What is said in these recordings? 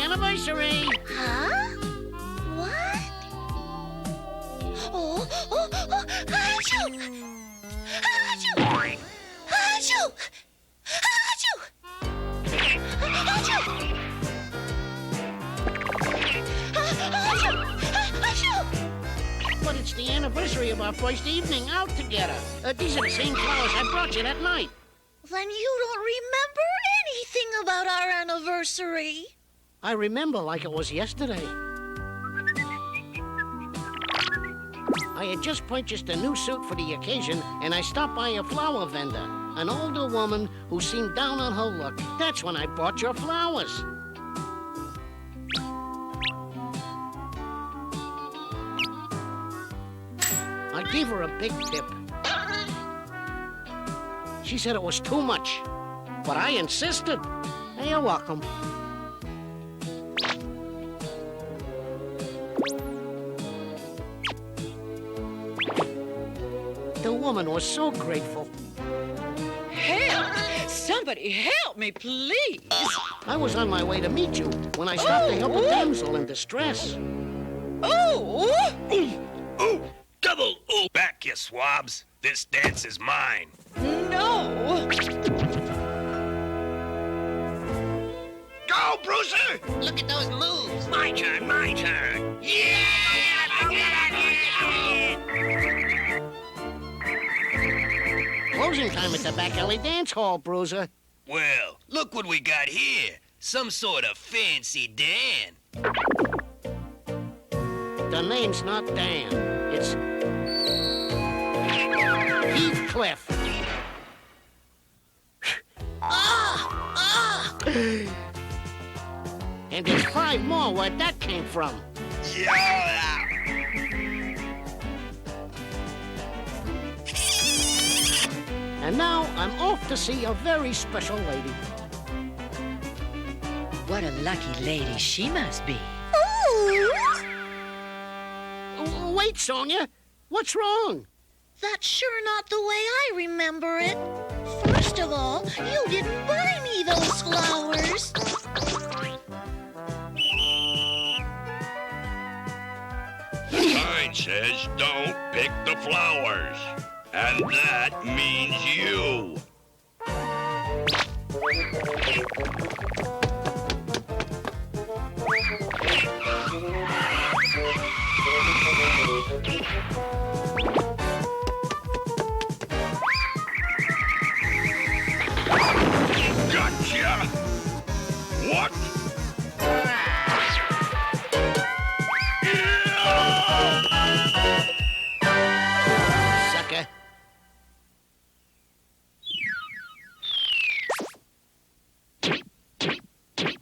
anniversary. Huh? What? Oh, achoo! Achoo! Achoo! Achoo! Achoo! Achoo! But it's the anniversary of our first evening out together. These are the same flowers I brought you that night. Then you don't remember anything about our anniversary. I remember like it was yesterday. I had just purchased a new suit for the occasion, and I stopped by a flower vendor, an older woman who seemed down on her luck. That's when I bought your flowers. I gave her a big tip. She said it was too much, but I insisted. Hey, you're welcome. The woman was so grateful. Help! Somebody help me, please! I was on my way to meet you when I stopped to help a damsel in distress. Oh! Ooh! Double ooh! Back, you swabs! This dance is mine. No! Go, Bruiser! Look at those moves. My turn, my turn. Yeah! Closing time at the back alley dance hall, Bruiser. Well, look what we got here. Some sort of fancy Dan. The name's not Dan. It's Heathcliff. And there's 5 more where that came from. Yeah! And now I'm off to see a very special lady. What a lucky lady she must be. Ooh! Wait, Sonja. What's wrong? That's sure not the way I remember it. First of all, you didn't buy me those flowers. Sign says don't pick the flowers. And that means you. Gotcha! What? Sucker.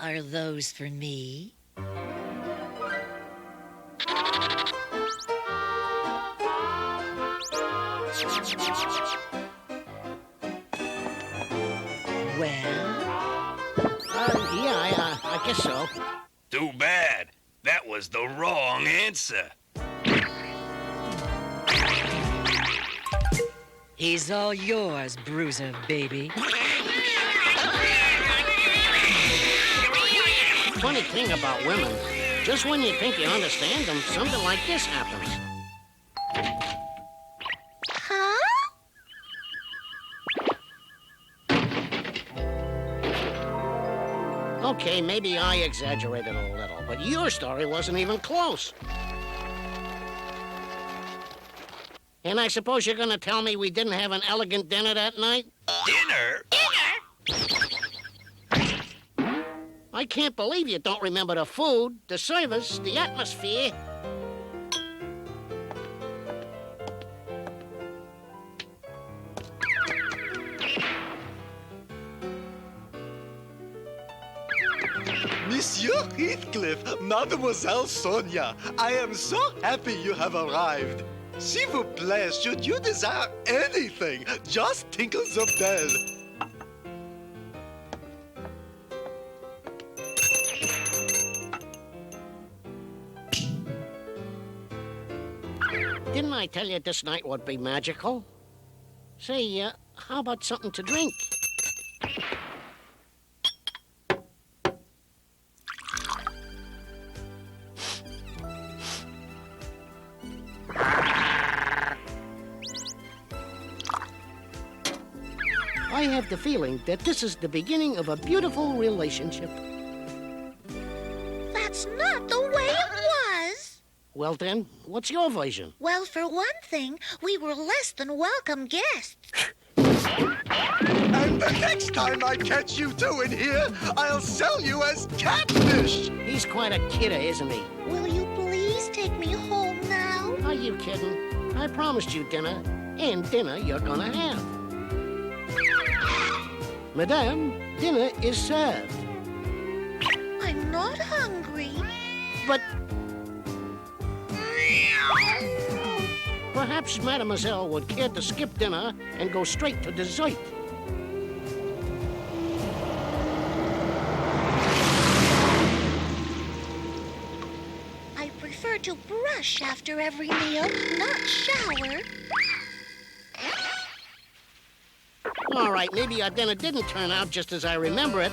Are those for me? Well? Yeah, I guess so. Too bad. That was the wrong answer. He's all yours, Bruiser, baby. Funny thing about women, just when you think you understand them, something like this happens. Huh? Okay, maybe I exaggerated a little, but your story wasn't even close. And I suppose you're gonna tell me we didn't have an elegant dinner that night? Dinner? I can't believe you don't remember the food, the service, the atmosphere. Monsieur Heathcliff, Mademoiselle Sonja, I am so happy you have arrived. S'il vous plaît, should you desire anything, just tinkle the bell. Didn't I tell you this night would be magical? Say, how about something to drink? have the feeling that this is the beginning of a beautiful relationship. That's not the way it was. Well then, what's your version? Well, for one thing, we were less than welcome guests. And the next time I catch you two in here, I'll sell you as catfish. He's quite a kidder, isn't he? Will you please take me home now? Are you kidding? I promised you dinner, and dinner you're gonna have. Madame, dinner is served. I'm not hungry. But perhaps Mademoiselle would care to skip dinner and go straight to dessert. I prefer to brush after every meal, not shower. All right, maybe our dinner didn't turn out just as I remember it,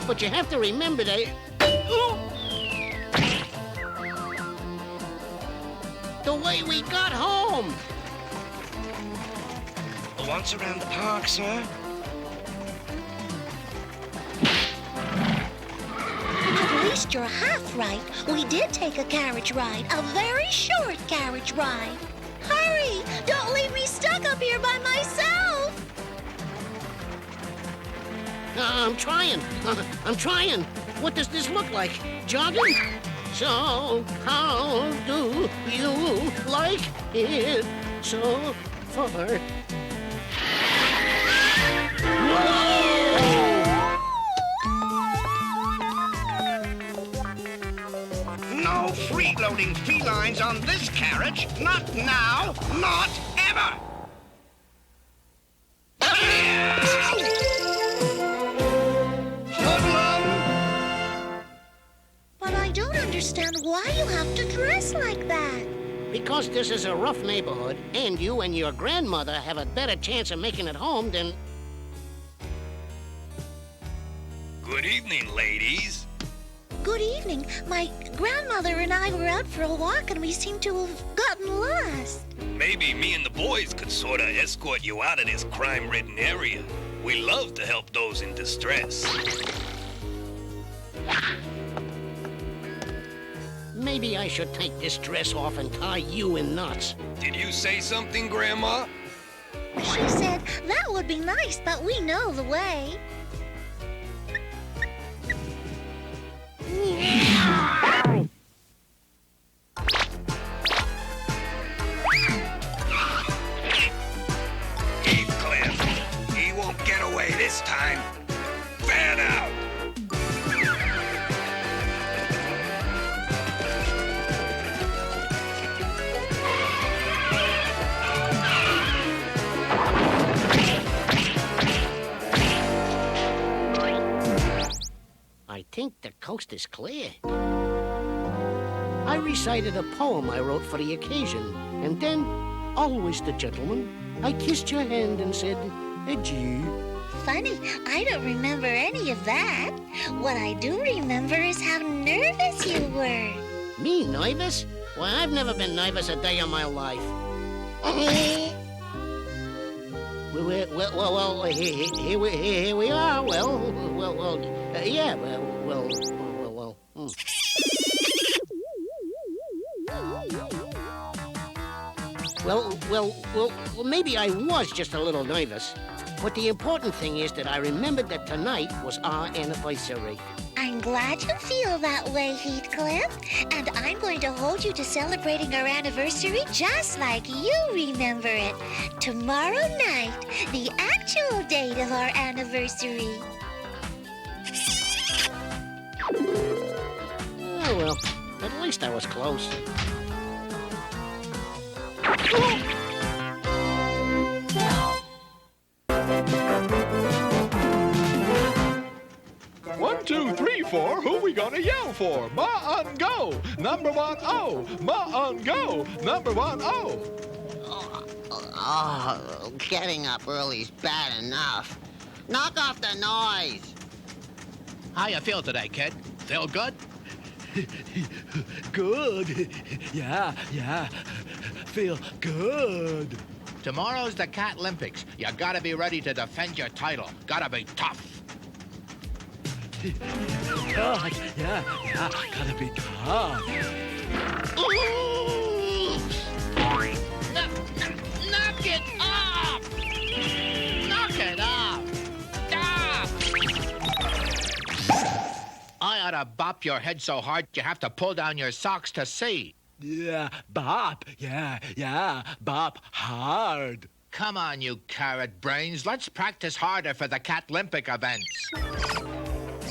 but you have to remember that... The way we got home! Once around the park, sir? At least you're half right. We did take a carriage ride, a very short carriage ride. Hurry! Don't leave me stuck up here by myself! I'm trying. I'm trying. What does this look like? Jogging? So, how do you like it so far? No free-loading felines on this carriage. Not now, not ever. But I don't understand why you have to dress like that. Because this is a rough neighborhood, and you and your grandmother have a better chance of making it home than... Good evening, ladies. Good evening. My grandmother and I were out for a walk and we seem to have gotten lost. Maybe me and the boys could sort of escort you out of this crime-ridden area. We love to help those in distress. Maybe I should take this dress off and tie you in knots. Did you say something, Grandma? She said that would be nice, but we know the way. Heathcliff, he won't get away this time. Fan out. I think the coast is clear. I recited a poem I wrote for the occasion, and then, always the gentleman, I kissed your hand and said, adieu. Funny, I don't remember any of that. What I do remember is how nervous you were. Me nervous? Well, I've never been nervous a day of my life. Well, here we are. Yeah, well. Well, maybe I was just a little nervous. But the important thing is that I remembered that tonight was our anniversary. I'm glad you feel that way, Heathcliff. And I'm going to hold you to celebrating our anniversary just like you remember it. Tomorrow night, the actual date of our anniversary. Oh, well, at least I was close. 1, 2, 3, 4. Who we gonna yell for? Mungo, number 1, oh. Mungo, number 1, oh. Oh, getting up early's bad enough. Knock off the noise. How you feel today, kid? Feel good? Good. Yeah. Feel good. Tomorrow's the Catlympics. You gotta be ready to defend your title. Gotta be tough. Yeah, gotta be tough. Knock it off! Knock it off! Stop! I ought to bop your head so hard you have to pull down your socks to see. Yeah, bop. Yeah, bop hard. Come on, you carrot brains. Let's practice harder for the Catlympic events.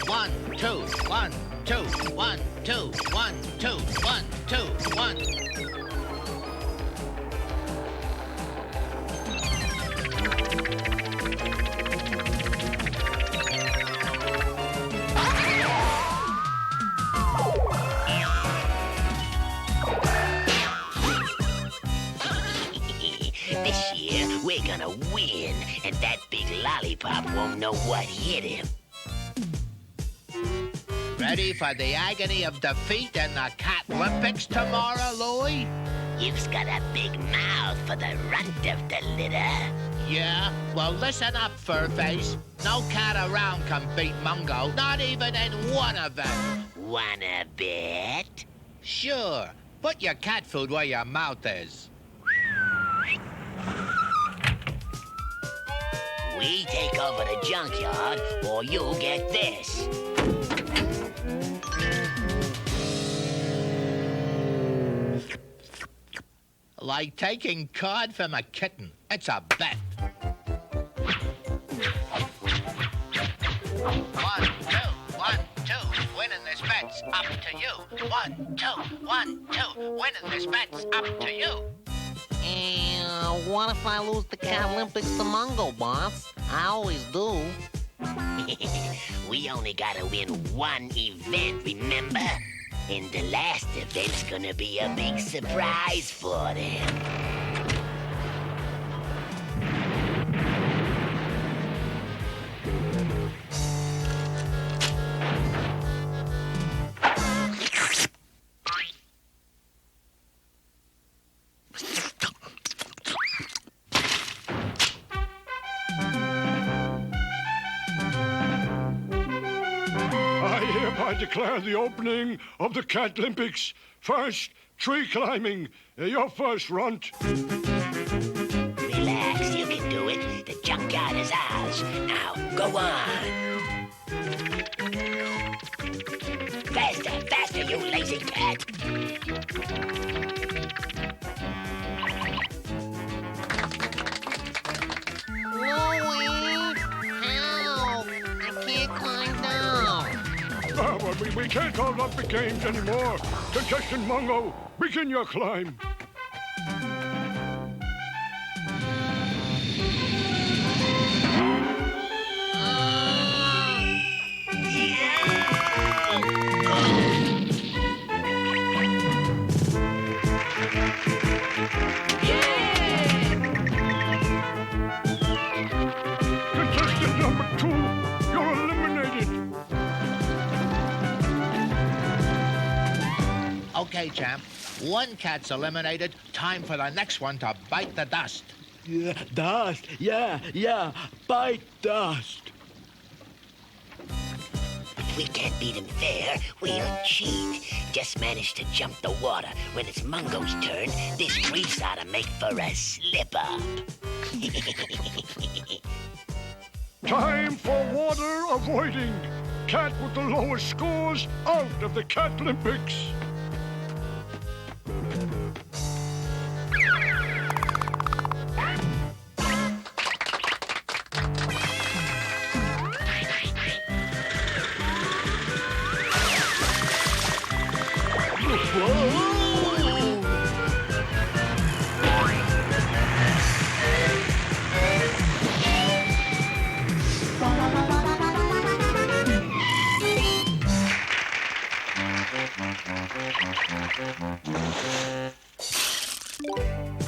1, 2, 1, 2, 1, 2, 1, 2, 1, 2, 1. This year, we're gonna win, and that big lollipop won't know what hit him. Ready for the agony of defeat in the Catlympics tomorrow, Louie? You've got a big mouth for the runt of the litter. Yeah? Well, listen up, Furface. No cat around can beat Mungo, not even in one event. Wanna bet? Sure. Put your cat food where your mouth is. We take over the junkyard, or you get this. Like taking card from a kitten. It's a bet. 1, 2, 1, 2. Winning this bet's up to you. 1, 2, 1, 2. Winning this bet's up to you. What if I lose the Catlympics to Mungo, boss? I always do. We only gotta win one event, remember? And the last event's gonna be a big surprise for them. I declare the opening of the Catlympics. First, tree climbing. Your first, Runt. Relax, you can do it. The junkyard is ours. Now, go on. Faster, faster, you lazy cat. Louie! Help! I can't climb down. Well, we can't hold up the games anymore. Contestant Mungo, begin your climb. Contestant number 2, you're eliminated. Okay, champ. One cat's eliminated. Time for the next one to bite the dust. Yeah, dust. Yeah, bite dust. If we can't beat him fair, we'll cheat. Just manage to jump the water. When it's Mungo's turn, this grease ought to make for a slip-up. Time for water avoiding. Cat with the lowest scores out of the Catlympics.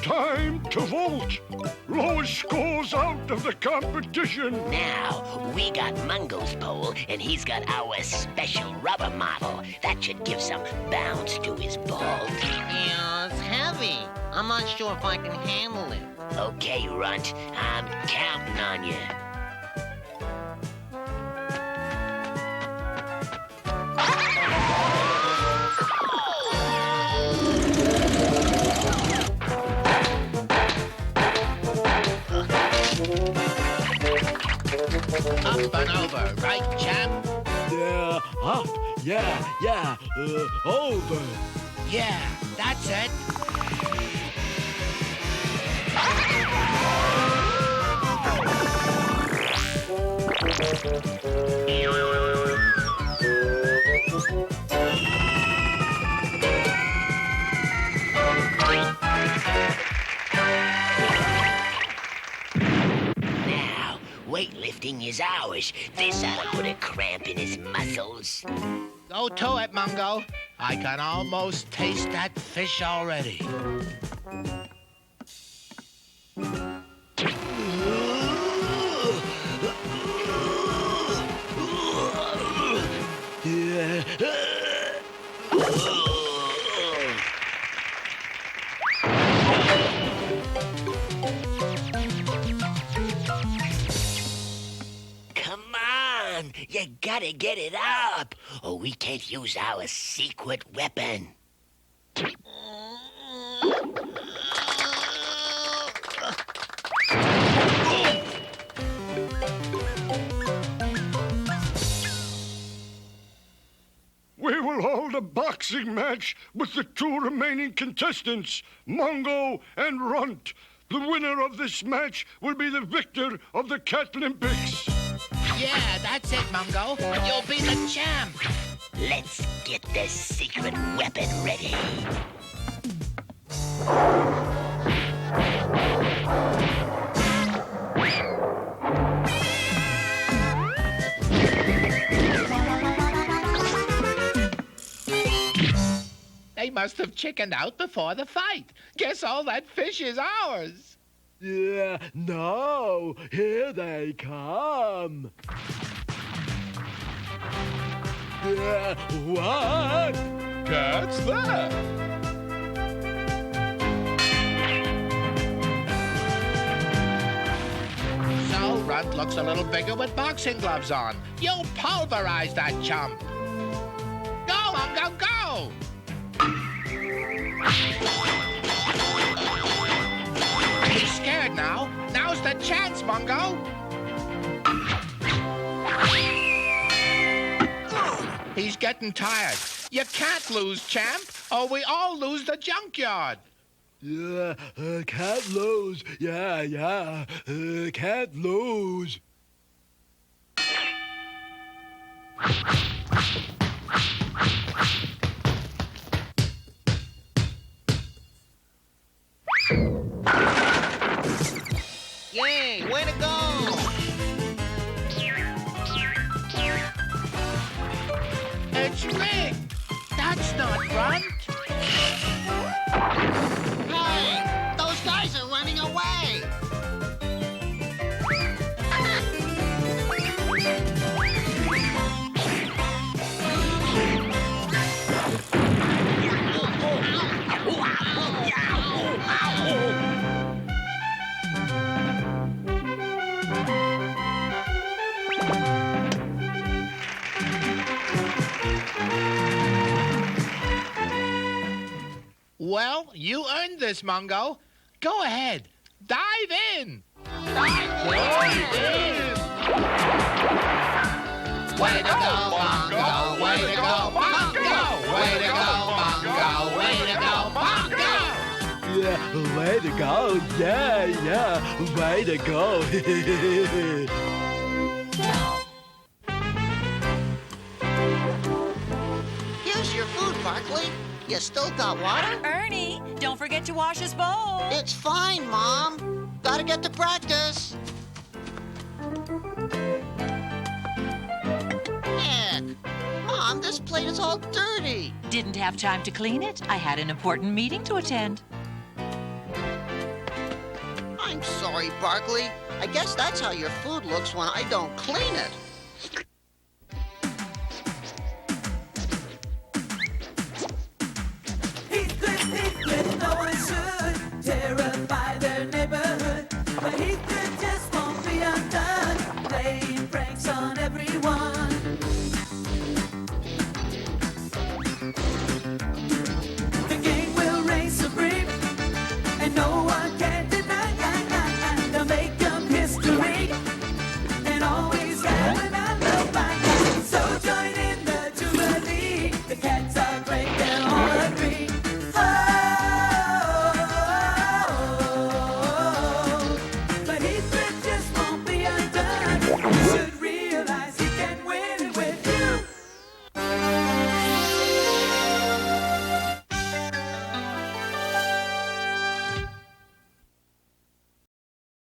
Time to vote. Lowest scores out of the competition. Now, we got Mungo's pole, and he's got our special rubber model. That should give some bounce to his ball. Yeah, it's heavy. I'm not sure if I can handle it. Okay, Runt. I'm counting on you. Up and over, right, champ? Yeah, up. Yeah. Over. Yeah, that's it. Now, weightlifting is ours. This ought to put a cramp in his muscles. Go to it, Mungo. I can almost taste that fish already. Come on, you gotta get it up, or we can't use our secret weapon. We will hold a boxing match with the two remaining contestants, Mungo and Runt. The winner of this match will be the victor of the Catlympics. Yeah, that's it, Mungo. You'll be the champ. Let's get the secret weapon ready. They must have chickened out before the fight. Guess all that fish is ours. Yeah, no, here they come. What? Catch that! So, Runt looks a little bigger with boxing gloves on. You'll pulverize that chump. Go, Mungo, go! He's scared now. Now's the chance, Mungo. He's getting tired. You can't lose, champ, or we all lose the junkyard. Yeah, can't lose. Yeah, can't lose. Yay, way to go! It's rigged. That's not Runt. Hey, those guys are running away! Well, you earned this, Mungo. Go ahead. Dive in. Dive in. Way to go, Mungo. Way to go, Mungo. Way to go, Mungo. Way to go, Mungo. Yeah, way to go. Yeah, way to go. Here's your food, Barkley. You still got water? Ernie, don't forget to wash his bowl. It's fine, Mom. Gotta get to practice. Heck, Mom, this plate is all dirty. Didn't have time to clean it. I had an important meeting to attend. I'm sorry, Barkley. I guess that's how your food looks when I don't clean it.